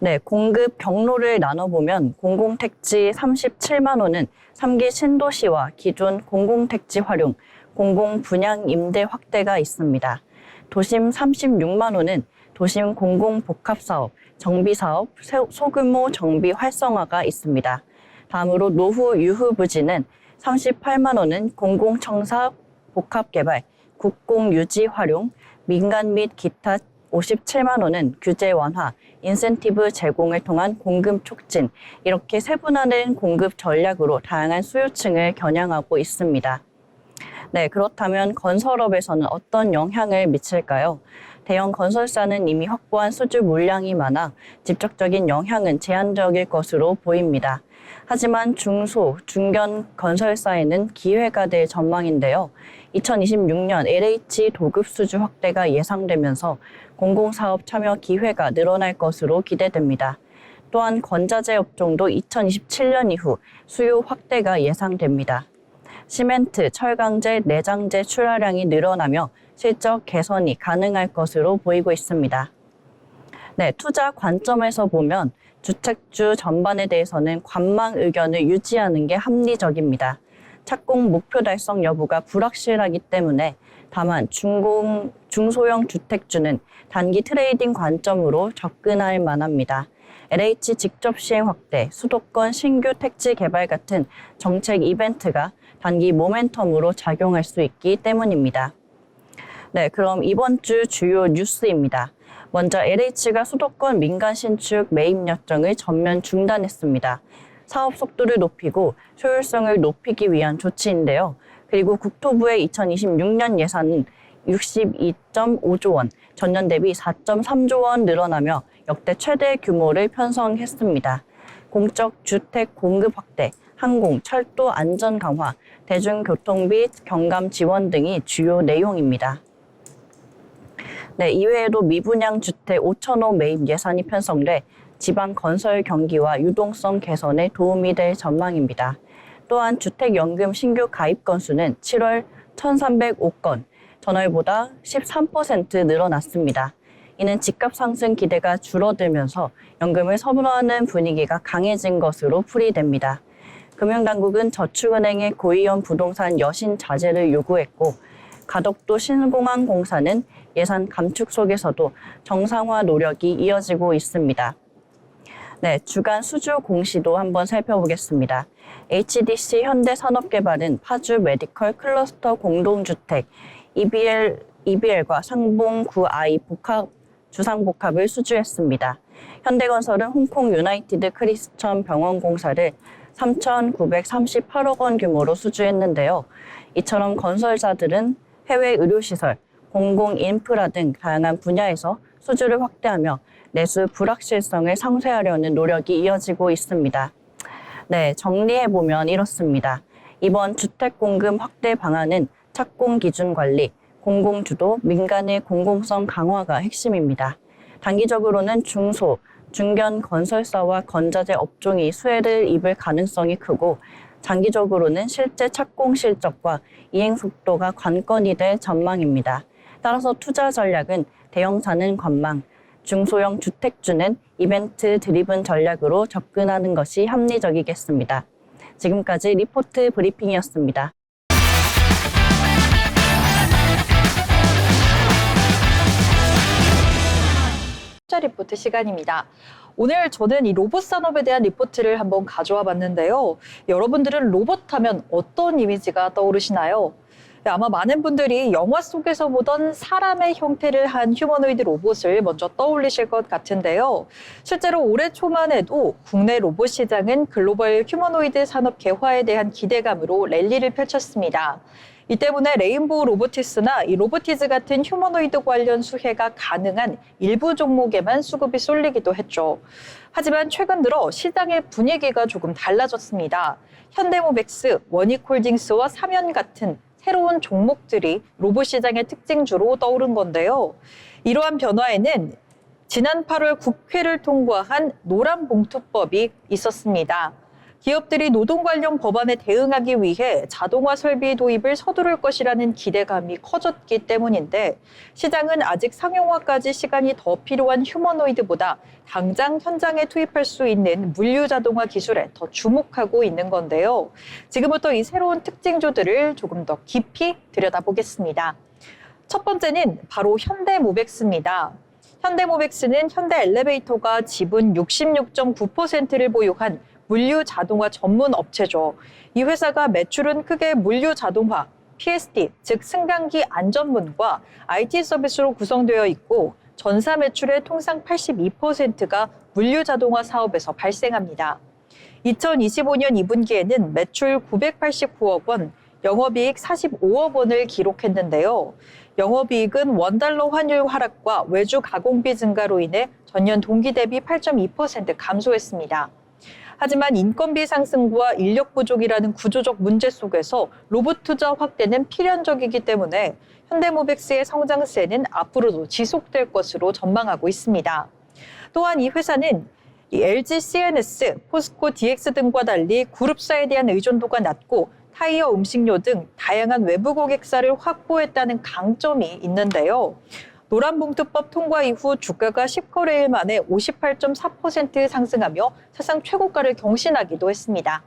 네, 공급 경로를 나눠보면 공공택지 37만 호는 3기 신도시와 기존 공공택지 활용, 공공분양 임대 확대가 있습니다. 도심 36만 호는 도심 공공복합사업, 정비사업, 소규모 정비 활성화가 있습니다. 다음으로 노후 유후 부지는 38만 호는 공공청사 복합개발, 국공유지 활용, 민간 및 기타 57만 호는 규제 완화, 인센티브 제공을 통한 공급 촉진, 이렇게 세분화된 공급 전략으로 다양한 수요층을 겨냥하고 있습니다. 네, 그렇다면 건설업에서는 어떤 영향을 미칠까요? 대형 건설사는 이미 확보한 수주 물량이 많아 직접적인 영향은 제한적일 것으로 보입니다. 하지만 중소, 중견 건설사에는 기회가 될 전망인데요. 2026년 LH 도급 수주 확대가 예상되면서 공공사업 참여 기회가 늘어날 것으로 기대됩니다. 또한 건자재 업종도 2027년 이후 수요 확대가 예상됩니다. 시멘트, 철강제, 내장재 출하량이 늘어나며 실적 개선이 가능할 것으로 보이고 있습니다. 네, 투자 관점에서 보면 주택주 전반에 대해서는 관망 의견을 유지하는 게 합리적입니다. 착공 목표 달성 여부가 불확실하기 때문에 다만 중소형 주택주는 단기 트레이딩 관점으로 접근할 만합니다. LH 직접 시행 확대, 수도권 신규 택지 개발 같은 정책 이벤트가 단기 모멘텀으로 작용할 수 있기 때문입니다. 네, 그럼 이번 주 주요 뉴스입니다. 먼저 LH가 수도권 민간 신축 매입 약정을 전면 중단했습니다. 사업 속도를 높이고 효율성을 높이기 위한 조치인데요. 그리고 국토부의 2026년 예산은 62.5조 원, 전년 대비 4.3조 원 늘어나며 역대 최대 규모를 편성했습니다. 공적 주택 공급 확대, 항공, 철도 안전 강화, 대중교통비 경감 지원 등이 주요 내용입니다. 네, 이외에도 미분양 주택 5,000호 매입 예산이 편성돼 지방 건설 경기와 유동성 개선에 도움이 될 전망입니다. 또한 주택연금 신규 가입 건수는 7월 1,305건, 전월보다 13% 늘어났습니다. 이는 집값 상승 기대가 줄어들면서 연금을 선호하는 분위기가 강해진 것으로 풀이됩니다. 금융당국은 저축은행의 고위험 부동산 여신 자제를 요구했고 가덕도 신공항공사는 예산 감축 속에서도 정상화 노력이 이어지고 있습니다. 네, 주간 수주 공시도 한번 살펴보겠습니다. HDC 현대산업개발은 파주 메디컬 클러스터 공동주택 EBL과 상봉 9I 주상복합을 수주했습니다. 현대건설은 홍콩 유나이티드 크리스천 병원공사를 3,938억 원 규모로 수주했는데요. 이처럼 건설사들은 해외 의료시설, 공공인프라 등 다양한 분야에서 수주를 확대하며 내수 불확실성을 상쇄하려는 노력이 이어지고 있습니다. 네, 정리해보면 이렇습니다. 이번 주택공급 확대 방안은 착공 기준 관리, 공공주도, 민간의 공공성 강화가 핵심입니다. 단기적으로는 중소, 중견 건설사와 건자재 업종이 수혜를 입을 가능성이 크고 장기적으로는 실제 착공 실적과 이행 속도가 관건이 될 전망입니다. 따라서 투자 전략은 대형사는 관망, 중소형 주택주는 이벤트 드리븐 전략으로 접근하는 것이 합리적이겠습니다. 지금까지 리포트 브리핑이었습니다. 투자 리포트 시간입니다. 오늘 저는 이 로봇 산업에 대한 리포트를 한번 가져와 봤는데요. 여러분들은 로봇 하면 어떤 이미지가 떠오르시나요? 아마 많은 분들이 영화 속에서 보던 사람의 형태를 한 휴머노이드 로봇을 먼저 떠올리실 것 같은데요. 실제로 올해 초만 해도 국내 로봇 시장은 글로벌 휴머노이드 산업 개화에 대한 기대감으로 랠리를 펼쳤습니다. 이 때문에 레인보우 로보티스나 이 로보티즈 같은 휴머노이드 관련 수혜가 가능한 일부 종목에만 수급이 쏠리기도 했죠. 하지만 최근 들어 시장의 분위기가 조금 달라졌습니다. 현대모백스, 원익홀딩스와 삼연 같은 새로운 종목들이 로봇 시장의 특징주로 떠오른 건데요. 이러한 변화에는 지난 8월 국회를 통과한 노란봉투법이 있었습니다. 기업들이 노동 관련 법안에 대응하기 위해 자동화 설비 도입을 서두를 것이라는 기대감이 커졌기 때문인데 시장은 아직 상용화까지 시간이 더 필요한 휴머노이드보다 당장 현장에 투입할 수 있는 물류 자동화 기술에 더 주목하고 있는 건데요. 지금부터 이 새로운 특징주들을 조금 더 깊이 들여다보겠습니다. 첫 번째는 바로 현대모백스입니다. 현대모백스는 현대엘리베이터가 지분 66.9%를 보유한 물류 자동화 전문 업체죠. 이 회사가 매출은 크게 물류 자동화, PSD, 즉 승강기 안전문과 IT 서비스로 구성되어 있고 전사 매출의 통상 82%가 물류 자동화 사업에서 발생합니다. 2025년 2분기에는 매출 989억 원, 영업이익 45억 원을 기록했는데요. 영업이익은 원달러 환율 하락과 외주 가공비 증가로 인해 전년 동기 대비 8.2% 감소했습니다. 하지만 인건비 상승과 인력 부족이라는 구조적 문제 속에서 로봇 투자 확대는 필연적이기 때문에 현대모백스의 성장세는 앞으로도 지속될 것으로 전망하고 있습니다. 또한 이 회사는 LG CNS, 포스코 DX 등과 달리 그룹사에 대한 의존도가 낮고 타이어 음식료 등 다양한 외부 고객사를 확보했다는 강점이 있는데요. 노란봉투법 통과 이후 주가가 10거래일 만에 58.4% 상승하며 사상 최고가를 경신하기도 했습니다.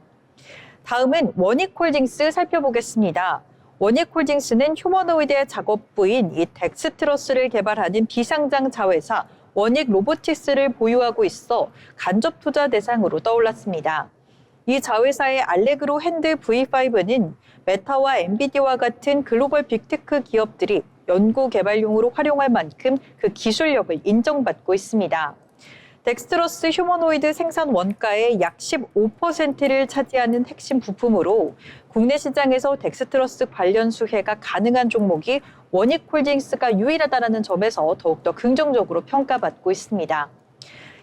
다음은 원익홀딩스 살펴보겠습니다. 원익홀딩스는 휴머노이드의 작업부인 이 덱스트러스를 개발하는 비상장 자회사 원익 로보틱스를 보유하고 있어 간접 투자 대상으로 떠올랐습니다. 이 자회사의 알레그로 핸드 V5는 메타와 엔비디아와 같은 글로벌 빅테크 기업들이 연구 개발용으로 활용할 만큼 그 기술력을 인정받고 있습니다. 덱스트러스 휴머노이드 생산 원가의 약 15%를 차지하는 핵심 부품으로 국내 시장에서 덱스트러스 관련 수혜가 가능한 종목이 원익홀딩스가 유일하다는 점에서 더욱더 긍정적으로 평가받고 있습니다.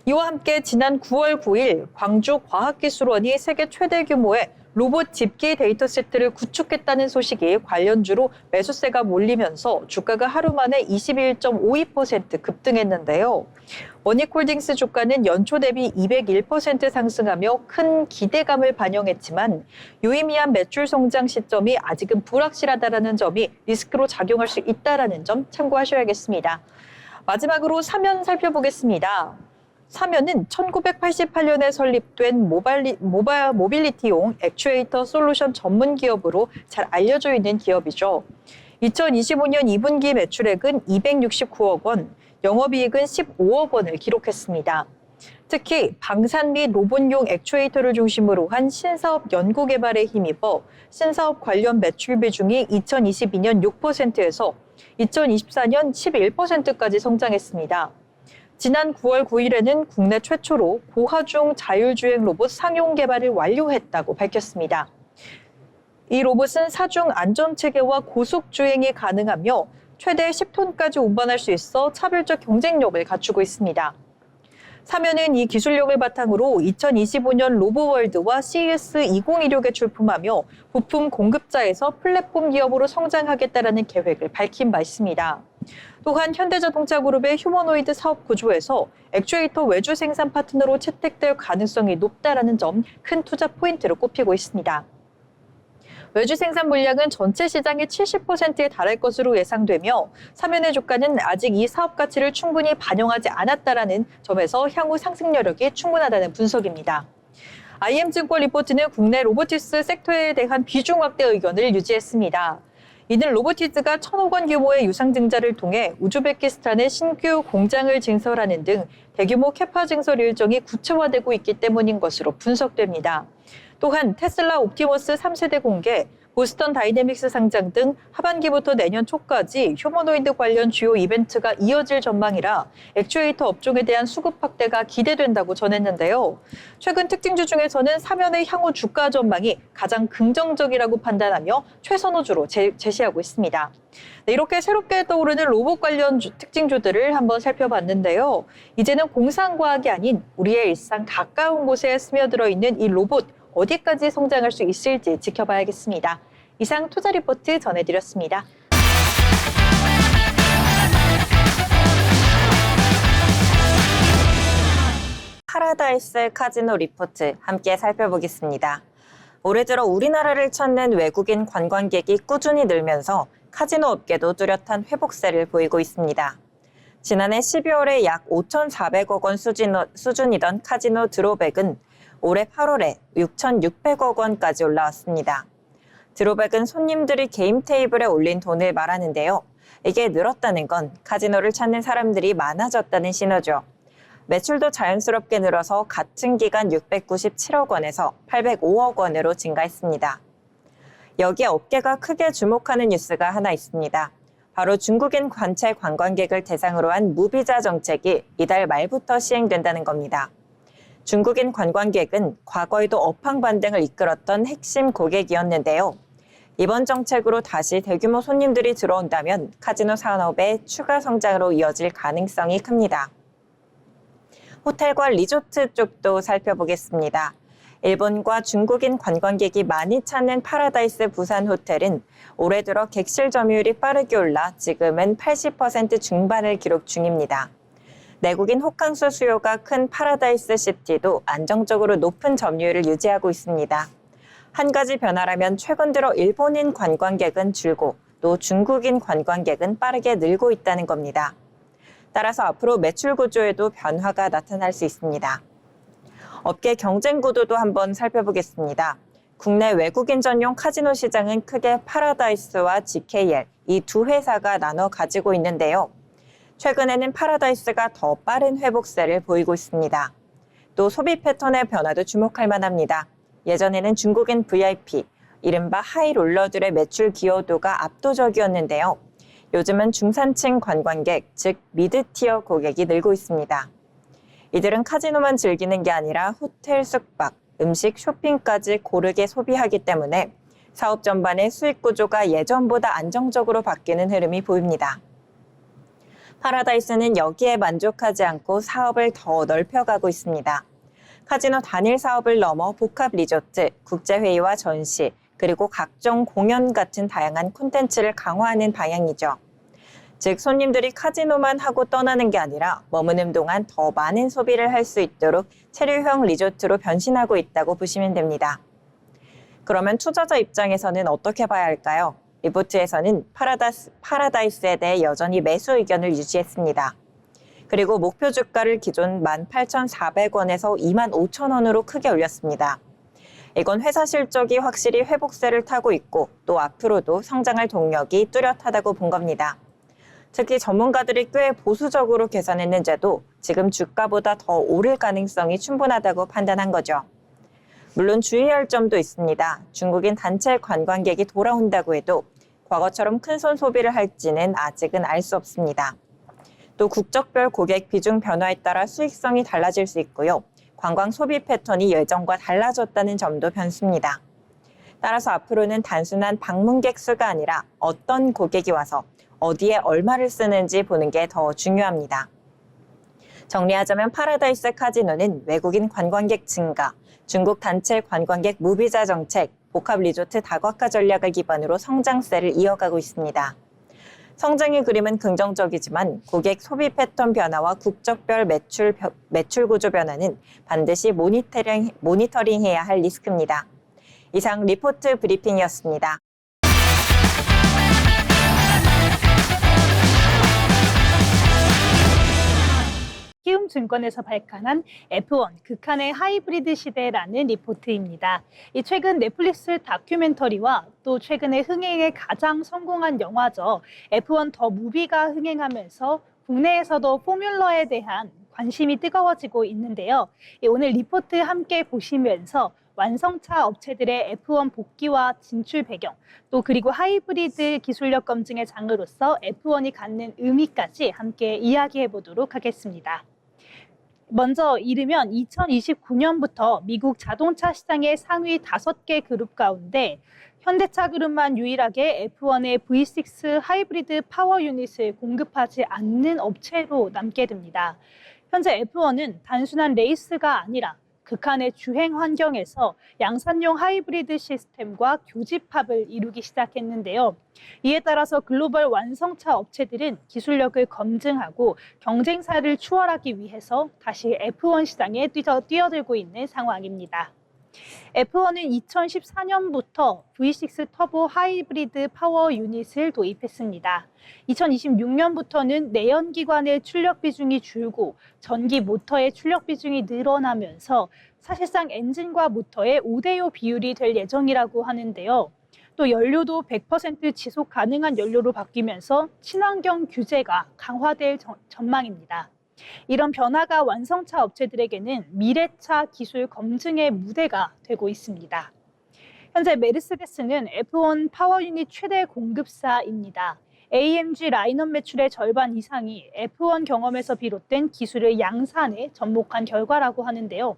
이와 함께 지난 9월 9일 광주과학기술원이 세계 최대 규모의 로봇 집기 데이터세트를 구축했다는 소식이 관련주로 매수세가 몰리면서 주가가 하루 만에 21.52% 급등했는데요. 원익홀딩스 주가는 연초 대비 201% 상승하며 큰 기대감을 반영했지만 유의미한 매출 성장 시점이 아직은 불확실하다는 점이 리스크로 작용할 수 있다는 점 참고하셔야겠습니다. 마지막으로 삼연 살펴보겠습니다. 삼연은 1988년에 설립된 모빌리티용 액추에이터 솔루션 전문 기업으로 잘 알려져 있는 기업이죠. 2025년 2분기 매출액은 269억 원, 영업이익은 15억 원을 기록했습니다. 특히 방산 및 로봇용 액추에이터를 중심으로 한 신사업 연구 개발에 힘입어 신사업 관련 매출 비중이 2022년 6%에서 2024년 11%까지 성장했습니다. 지난 9월 9일에는 국내 최초로 고하중 자율주행 로봇 상용 개발을 완료했다고 밝혔습니다. 이 로봇은 사중 안전체계와 고속주행이 가능하며 최대 10톤까지 운반할 수 있어 차별적 경쟁력을 갖추고 있습니다. 사면은 이 기술력을 바탕으로 2025년 로보월드와 CES 2026에 출품하며 부품 공급자에서 플랫폼 기업으로 성장하겠다라는 계획을 밝힌 바 있습니다. 또한 현대자동차그룹의 휴머노이드 사업 구조에서 액추에이터 외주 생산 파트너로 채택될 가능성이 높다라는 점 큰 투자 포인트로 꼽히고 있습니다. 외주 생산 물량은 전체 시장의 70%에 달할 것으로 예상되며 사면의 주가는 아직 이 사업 가치를 충분히 반영하지 않았다라는 점에서 향후 상승 여력이 충분하다는 분석입니다. IM증권 리포트는 국내 로보티스 섹터에 대한 비중 확대 의견을 유지했습니다. 이는 로보티스가 1,000억 원 규모의 유상증자를 통해 우즈베키스탄에 신규 공장을 증설하는 등 대규모 캐파 증설 일정이 구체화되고 있기 때문인 것으로 분석됩니다. 또한 테슬라 옵티머스 3세대 공개, 보스턴 다이내믹스 상장 등 하반기부터 내년 초까지 휴머노이드 관련 주요 이벤트가 이어질 전망이라 액추에이터 업종에 대한 수급 확대가 기대된다고 전했는데요. 최근 특징주 중에서는 사면의 향후 주가 전망이 가장 긍정적이라고 판단하며 최선호주로 제시하고 있습니다. 네, 이렇게 새롭게 떠오르는 로봇 관련 특징주들을 한번 살펴봤는데요. 이제는 공상과학이 아닌 우리의 일상 가까운 곳에 스며들어 있는 이 로봇, 어디까지 성장할 수 있을지 지켜봐야겠습니다. 이상 투자 리포트 전해드렸습니다. 파라다이스 카지노 리포트 함께 살펴보겠습니다. 올해 들어 우리나라를 찾는 외국인 관광객이 꾸준히 늘면서 카지노 업계도 뚜렷한 회복세를 보이고 있습니다. 지난해 12월에 약 5,400억 원 수준이던 카지노 드로백은 올해 8월에 6,600억 원까지 올라왔습니다. 드로백은 손님들이 게임 테이블에 올린 돈을 말하는데요. 이게 늘었다는 건 카지노를 찾는 사람들이 많아졌다는 신호죠. 매출도 자연스럽게 늘어서 같은 기간 697억 원에서 805억 원으로 증가했습니다. 여기에 업계가 크게 주목하는 뉴스가 하나 있습니다. 바로 중국인 관찰 관광객을 대상으로 한 무비자 정책이 이달 말부터 시행된다는 겁니다. 중국인 관광객은 과거에도 업황 반등을 이끌었던 핵심 고객이었는데요. 이번 정책으로 다시 대규모 손님들이 들어온다면 카지노 산업의 추가 성장으로 이어질 가능성이 큽니다. 호텔과 리조트 쪽도 살펴보겠습니다. 일본과 중국인 관광객이 많이 찾는 파라다이스 부산 호텔은 올해 들어 객실 점유율이 빠르게 올라 지금은 80% 중반을 기록 중입니다. 내국인 호캉스 수요가 큰 파라다이스 시티도 안정적으로 높은 점유율을 유지하고 있습니다. 한 가지 변화라면 최근 들어 일본인 관광객은 줄고 또 중국인 관광객은 빠르게 늘고 있다는 겁니다. 따라서 앞으로 매출 구조에도 변화가 나타날 수 있습니다. 업계 경쟁 구도도 한번 살펴보겠습니다. 국내 외국인 전용 카지노 시장은 크게 파라다이스와 GKL 이 두 회사가 나눠 가지고 있는데요. 최근에는 파라다이스가 더 빠른 회복세를 보이고 있습니다. 또 소비 패턴의 변화도 주목할 만합니다. 예전에는 중국인 VIP, 이른바 하이롤러들의 매출 기여도가 압도적이었는데요. 요즘은 중산층 관광객, 즉 미드티어 고객이 늘고 있습니다. 이들은 카지노만 즐기는 게 아니라 호텔, 숙박, 음식, 쇼핑까지 고르게 소비하기 때문에 사업 전반의 수익 구조가 예전보다 안정적으로 바뀌는 흐름이 보입니다. 파라다이스는 여기에 만족하지 않고 사업을 더 넓혀가고 있습니다. 카지노 단일 사업을 넘어 복합 리조트, 국제회의와 전시, 그리고 각종 공연 같은 다양한 콘텐츠를 강화하는 방향이죠. 즉 손님들이 카지노만 하고 떠나는 게 아니라 머무는 동안 더 많은 소비를 할 수 있도록 체류형 리조트로 변신하고 있다고 보시면 됩니다. 그러면 투자자 입장에서는 어떻게 봐야 할까요? 리포트에서는 파라다이스에 대해 여전히 매수 의견을 유지했습니다. 그리고 목표 주가를 기존 18,400원에서 25,000원으로 크게 올렸습니다. 이건 회사 실적이 확실히 회복세를 타고 있고 또 앞으로도 성장할 동력이 뚜렷하다고 본 겁니다. 특히 전문가들이 꽤 보수적으로 계산했는데도 지금 주가보다 더 오를 가능성이 충분하다고 판단한 거죠. 물론 주의할 점도 있습니다. 중국인 단체 관광객이 돌아온다고 해도 과거처럼 큰손 소비를 할지는 아직은 알 수 없습니다. 또 국적별 고객 비중 변화에 따라 수익성이 달라질 수 있고요. 관광 소비 패턴이 예전과 달라졌다는 점도 변수입니다. 따라서 앞으로는 단순한 방문객 수가 아니라 어떤 고객이 와서 어디에 얼마를 쓰는지 보는 게 더 중요합니다. 정리하자면 파라다이스 카지노는 외국인 관광객 증가, 중국 단체 관광객 무비자 정책, 복합 리조트 다각화 전략을 기반으로 성장세를 이어가고 있습니다. 성장의 그림은 긍정적이지만 고객 소비 패턴 변화와 국적별 매출 구조 변화는 반드시 모니터링해야 할 리스크입니다. 이상 리포트 브리핑이었습니다. 키움증권에서 발간한 F1 극한의 하이브리드 시대라는 리포트입니다. 이 최근 넷플릭스 다큐멘터리와 또 최근에 흥행에 가장 성공한 영화죠. F1 더 무비가 흥행하면서 국내에서도 포뮬러에 대한 관심이 뜨거워지고 있는데요. 오늘 리포트 함께 보시면서 완성차 업체들의 F1 복귀와 진출 배경, 또 그리고 하이브리드 기술력 검증의 장으로서 F1이 갖는 의미까지 함께 이야기해 보도록 하겠습니다. 먼저 이르면 2029년부터 미국 자동차 시장의 상위 5개 그룹 가운데 현대차 그룹만 유일하게 F1의 V6 하이브리드 파워 유닛을 공급하지 않는 업체로 남게 됩니다. 현재 F1은 단순한 레이스가 아니라 극한의 주행 환경에서 양산용 하이브리드 시스템과 교집합을 이루기 시작했는데요. 이에 따라서 글로벌 완성차 업체들은 기술력을 검증하고 경쟁사를 추월하기 위해서 다시 F1 시장에 뛰어들고 있는 상황입니다. F1은 2014년부터 V6 터보 하이브리드 파워 유닛을 도입했습니다. 2026년부터는 내연기관의 출력 비중이 줄고 전기 모터의 출력 비중이 늘어나면서 사실상 엔진과 모터의 5대5 비율이 될 예정이라고 하는데요. 또 연료도 100% 지속 가능한 연료로 바뀌면서 친환경 규제가 강화될 전망입니다. 이런 변화가 완성차 업체들에게는 미래차 기술 검증의 무대가 되고 있습니다. 현재 메르세데스는 F1 파워 유닛 최대 공급사입니다. AMG 라인업 매출의 절반 이상이 F1 경험에서 비롯된 기술의 양산에 접목한 결과라고 하는데요.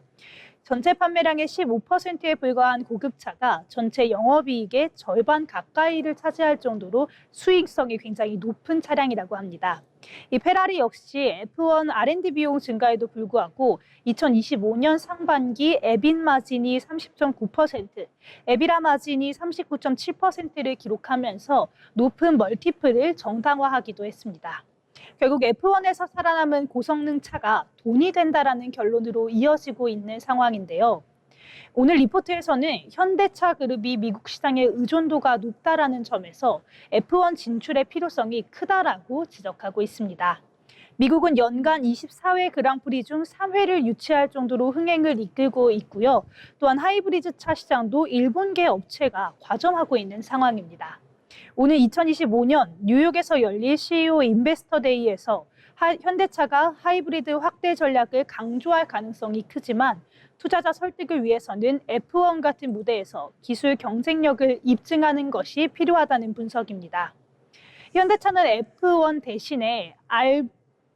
전체 판매량의 15%에 불과한 고급차가 전체 영업이익의 절반 가까이를 차지할 정도로 수익성이 굉장히 높은 차량이라고 합니다. 이 페라리 역시 F1 R&D 비용 증가에도 불구하고 2025년 상반기 에빗 마진이 30.9%, 에비라 마진이 39.7%를 기록하면서 높은 멀티플을 정당화하기도 했습니다. 결국 F1에서 살아남은 고성능 차가 돈이 된다라는 결론으로 이어지고 있는 상황인데요. 오늘 리포트에서는 현대차 그룹이 미국 시장의 의존도가 높다라는 점에서 F1 진출의 필요성이 크다라고 지적하고 있습니다. 미국은 연간 24회 그랑프리 중 3회를 유치할 정도로 흥행을 이끌고 있고요. 또한 하이브리드 차 시장도 일본계 업체가 과점하고 있는 상황입니다. 오늘 2025년 뉴욕에서 열릴 CEO 인베스터 데이에서 현대차가 하이브리드 확대 전략을 강조할 가능성이 크지만 투자자 설득을 위해서는 F1 같은 무대에서 기술 경쟁력을 입증하는 것이 필요하다는 분석입니다. 현대차는 F1 대신에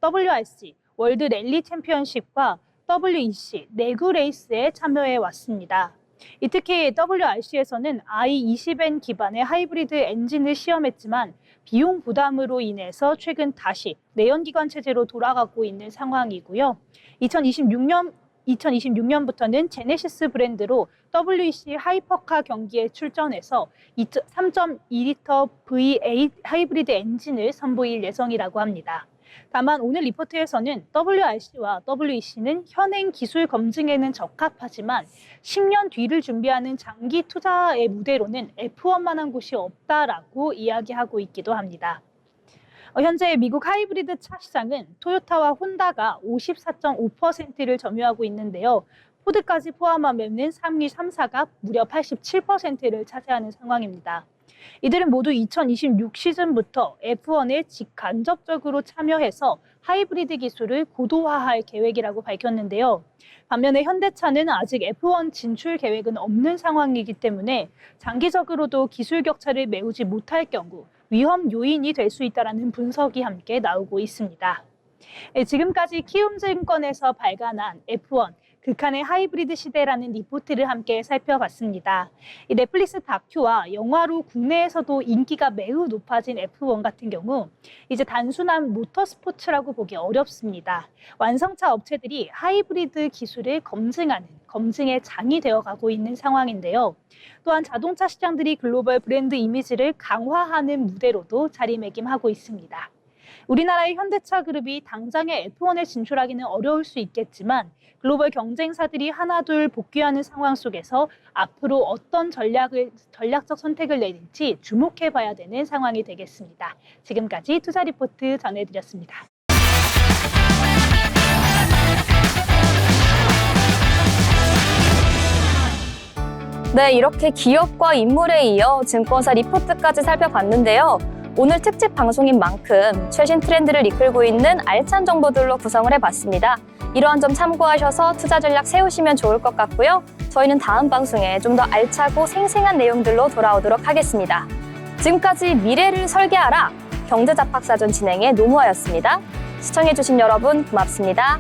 WRC, 월드 랠리 챔피언십과 WEC, 내구 레이스에 참여해 왔습니다. 특히 WRC에서는 i20N 기반의 하이브리드 엔진을 시험했지만 비용 부담으로 인해서 최근 다시 내연기관 체제로 돌아가고 있는 상황이고요. 2026년부터는 제네시스 브랜드로 WEC 하이퍼카 경기에 출전해서 3.2리터 V8 하이브리드 엔진을 선보일 예정이라고 합니다. 다만 오늘 리포트에서는 WRC와 WEC는 현행 기술 검증에는 적합하지만 10년 뒤를 준비하는 장기 투자의 무대로는 F1만한 곳이 없다라고 이야기하고 있기도 합니다. 현재 미국 하이브리드 차 시장은 토요타와 혼다가 54.5%를 점유하고 있는데요. 포드까지 포함하면 상위 3사가 무려 87%를 차지하는 상황입니다. 이들은 모두 2026 시즌부터 F1에 직간접적으로 참여해서 하이브리드 기술을 고도화할 계획이라고 밝혔는데요. 반면에 현대차는 아직 F1 진출 계획은 없는 상황이기 때문에 장기적으로도 기술 격차를 메우지 못할 경우 위험 요인이 될 수 있다는 분석이 함께 나오고 있습니다. 지금까지 키움증권에서 발간한 F1 극한의 하이브리드 시대라는 리포트를 함께 살펴봤습니다. 이 넷플릭스 다큐와 영화로 국내에서도 인기가 매우 높아진 F1 같은 경우 이제 단순한 모터스포츠라고 보기 어렵습니다. 완성차 업체들이 하이브리드 기술을 검증하는 검증의 장이 되어가고 있는 상황인데요. 또한 자동차 시장들이 글로벌 브랜드 이미지를 강화하는 무대로도 자리매김하고 있습니다. 우리나라의 현대차 그룹이 당장에 F1에 진출하기는 어려울 수 있겠지만 글로벌 경쟁사들이 하나둘 복귀하는 상황 속에서 앞으로 어떤 전략적 선택을 내릴지 주목해봐야 되는 상황이 되겠습니다. 지금까지 투자 리포트 전해드렸습니다. 네, 이렇게 기업과 인물에 이어 증권사 리포트까지 살펴봤는데요. 오늘 특집 방송인 만큼 최신 트렌드를 이끌고 있는 알찬 정보들로 구성을 해봤습니다. 이러한 점 참고하셔서 투자 전략 세우시면 좋을 것 같고요. 저희는 다음 방송에 좀 더 알차고 생생한 내용들로 돌아오도록 하겠습니다. 지금까지 미래를 설계하라 경제잡학사전 진행의 노무아였습니다. 시청해주신 여러분 고맙습니다.